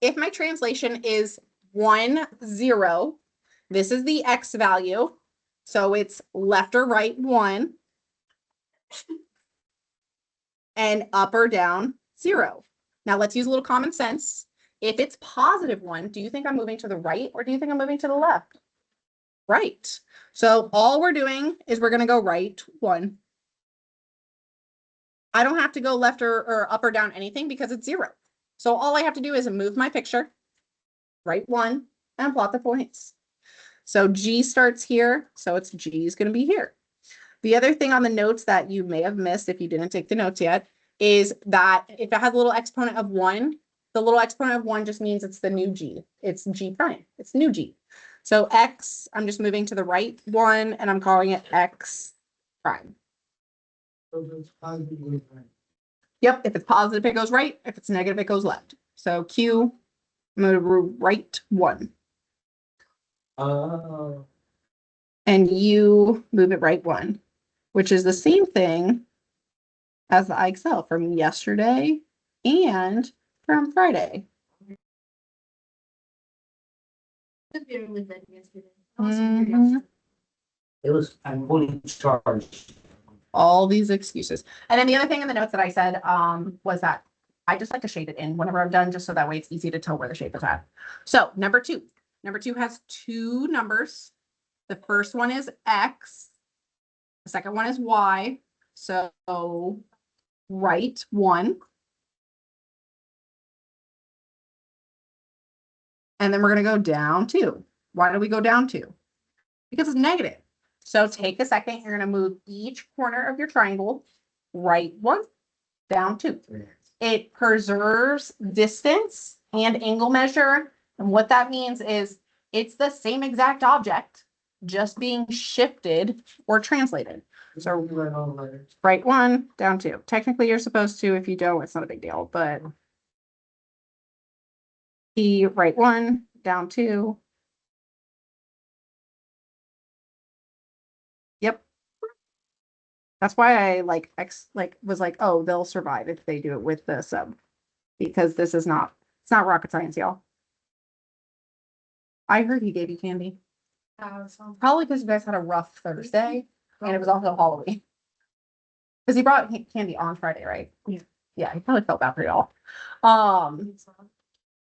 if my translation is 1, 0, this is the X value. So it's left or right 1 and up or down 0. Now let's use a little common sense. If it's positive 1, do you think I'm moving to the right or do you think I'm moving to the left? Right. So all we're doing is we're going to go right 1. I don't have to go left or up or down anything because it's 0. So all I have to do is move my picture, right 1, and plot the points. So G starts here, so it's G is going to be here. The other thing on the notes that you may have missed if you didn't take the notes yet is that if it has a little exponent of 1, the little exponent of 1 just means it's the new G. It's G prime. It's new G. So X, I'm just moving to the right 1, and I'm calling it X prime. Yep, if it's positive, it goes right. If it's negative, it goes left. So Q, I'm going to right 1. And you move it right 1, which is the same thing as the IXL from yesterday and from Friday. Mm-hmm. It was fully charged. All these excuses. And then the other thing in the notes that I said was that I just like to shade it in whenever I'm done, just so that way it's easy to tell where the shape is at. So number 2. Number 2 has 2 numbers. The first one is X. The second one is Y. So right 1. And then we're going to go down 2. Why do we go down 2? Because it's negative. So take a second. You're going to move each corner of your triangle, right 1, down 2. It preserves distance and angle measure. And what that means is it's the same exact object, just being shifted or translated. So right 1, down 2. Technically, you're supposed to. If you don't, it's not a big deal. But right 1, down 2. Yep. That's why I was like, oh, they'll survive if they do it with the sub, because it's not rocket science, y'all. I heard he gave you candy. Probably because you guys had a rough Thursday and it was also Halloween. Because he brought candy on Friday, right? Yeah. Yeah, he probably felt bad for y'all. Oh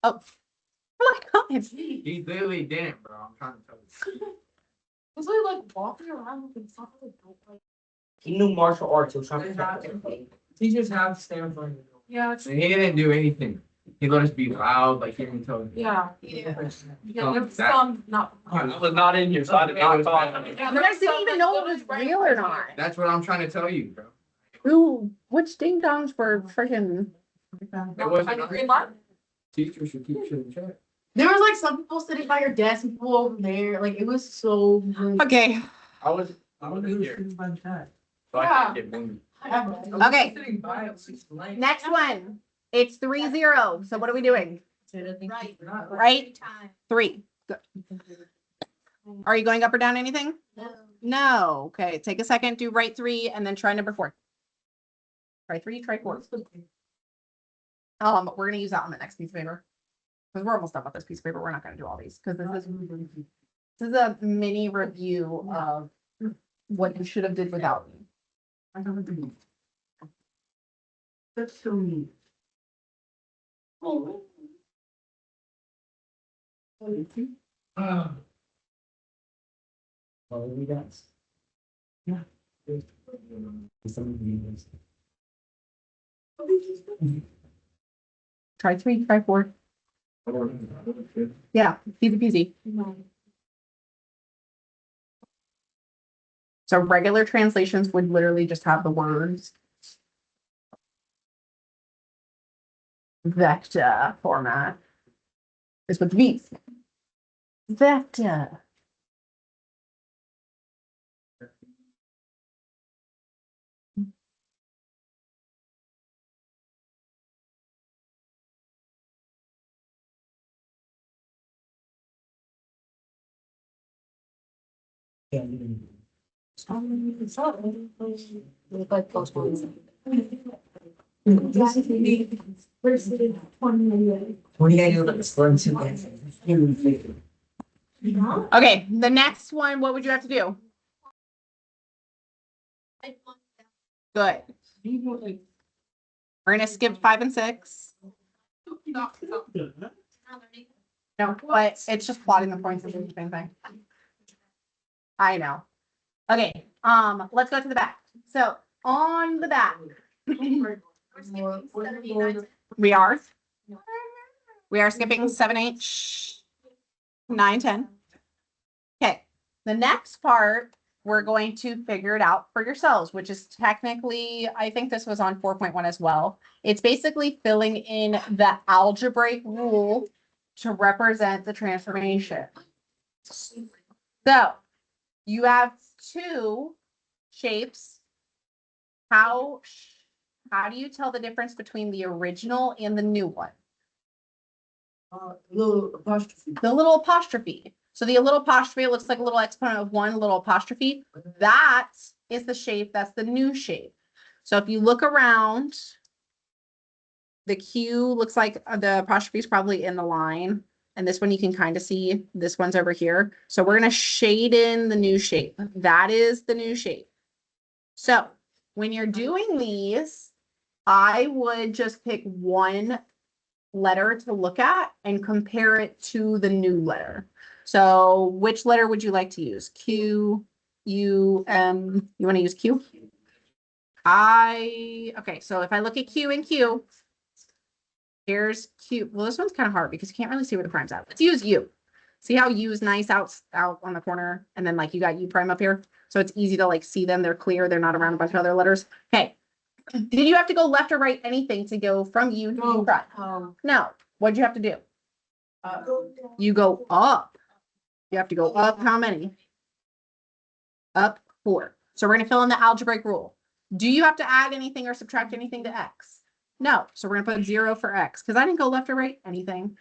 my God. He literally didn't, bro. I'm trying to tell you. Was I like walking around with something like He knew martial arts. He was trying to protect him. Teachers have to stand for you. yeah, it's, And he didn't do anything. He let us be loud, like he didn't tell you. yeah. It's not. I was not in here, so I did not talk. You guys didn't even know it was real or not. That's what I'm trying to tell you, bro. Which ding dongs were freaking. It wasn't Green light? teachers should keep shit in check. There was like some people sitting by your desk and people over there. Like it was so. Okay. I was in here. So I Yeah. can't get wounded. Okay. Next one. It's 3, 0. So what are we doing? Right? 3. Good. Are you going up or down anything? No. Okay. Take a second. Do right 3 and then try number 4. Try 3, try 4. We're gonna use that on the next piece of paper. Because we're almost done with this piece of paper. We're not gonna do all these because this is a mini review of what you should have did without me. That's so neat. Oh. Well, we got. Yeah. Try 3, try 4. Yeah, easy peasy. So regular translations would literally just have the words vector format. This would be vector. Like postpones. Where's the 20? 28 looks fun too. Okay, the next one, what would you have to do? Good. We're gonna skip 5 and 6. No, but it's just plotting the points and doing the same thing. I know. Okay, let's go to the back. So on the back, we are skipping 7, 8, 9, 10. Okay, the next part, we're going to figure it out for yourselves, which is technically, I think this was on 4.1 as well. It's basically filling in the algebraic rule to represent the transformation. So you have 2 shapes. How do you tell the difference between the original and the new one? Little apostrophe. The little apostrophe. So the little apostrophe looks like a little exponent of 1 little apostrophe. That is the shape. That's the new shape. So if you look around, the Q looks like the apostrophe is probably in the line. And this one you can kind of see. This one's over here. So we're going to shade in the new shape. That is the new shape. So when you're doing these, I would just pick one letter to look at and compare it to the new letter. So which letter would you like to use? Q, U, M. You want to use Q? Okay, so if I look at Q and Q, here's Q. Well, this one's kind of hard because you can't really see where the prime's at. Let's use U. See how U is nice out on the corner, and then like you got U prime up here. So it's easy to like see them. They're clear. They're not around a bunch of other letters. Okay. Did you have to go left or right anything to go from U to U prime? No. What'd you have to do? You go up. You have to go up how many? Up 4. So we're going to fill in the algebraic rule. Do you have to add anything or subtract anything to X? No. So we're going to put 0 for X because I didn't go left or right anything.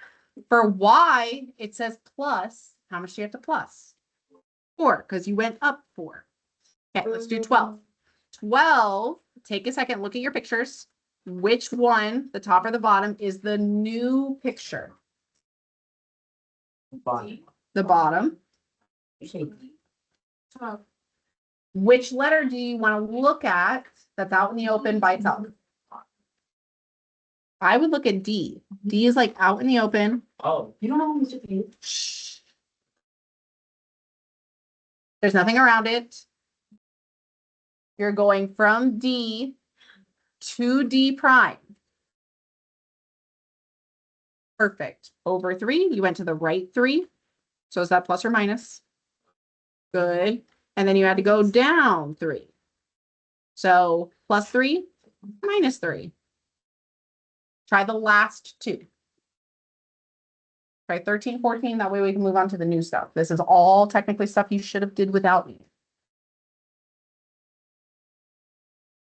For Y, it says plus. How much do you have to plus? 4 because you went up 4. Okay, let's do 12. 12, take a second, look at your pictures. Which one, the top or the bottom, is the new picture? The bottom. Which letter do you want to look at that's out in the open by itself? I would look at D. D is like out in the open. Oh. You don't know Mr. P. Shh. There's nothing around it. You're going from D to D prime. Perfect. Over 3, you went to the right 3. So is that plus or minus? Good. And then you had to go down 3. So plus 3, minus 3. Try the last 2. Try 13, 14. That way we can move on to the new stuff. This is all technically stuff you should have did without me.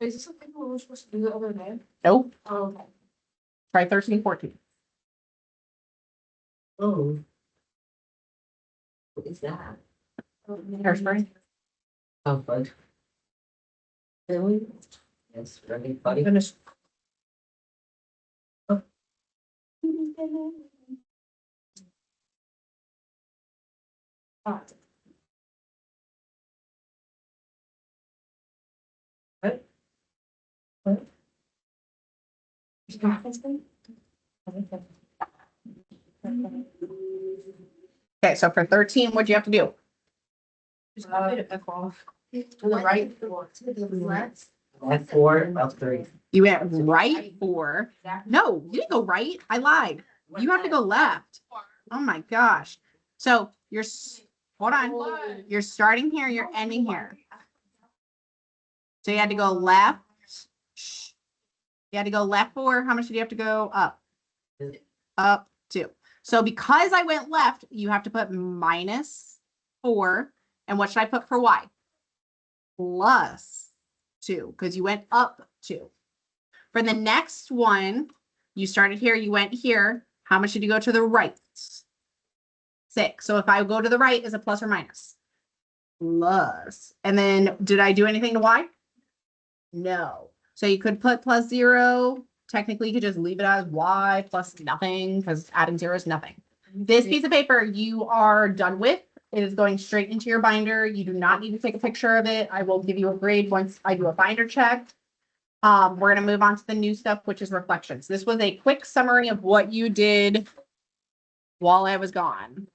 Is this something we were supposed to do the other day? Nope. Oh, okay. Try 13, 14. Oh. What is that? Hairspray. Oh, fudge. Really? Yes, really funny. Finish. Okay, so for 13, what'd you have to do? F off. To the right. At 4, up 3. You went right 4. No, you didn't go right. I lied. You have to go left. Oh my gosh. So hold on. You're starting here, you're ending here. So you had to go left. You had to go left 4. How much did you have to go up? Up 2. So because I went left, you have to put minus 4. And what should I put for Y? Plus 2, because you went up 2. For the next one, you started here, you went here. How much did you go to the right? 6. So if I go to the right, is it plus or minus? Plus. And then did I do anything to Y? No. So you could put plus 0, technically you could just leave it as y plus nothing because adding 0 is nothing. This piece of paper you are done with. It is going straight into your binder. You do not need to take a picture of it. I will give you a grade once I do a binder check. We're gonna move on to the new stuff, which is reflections. This was a quick summary of what you did while I was gone.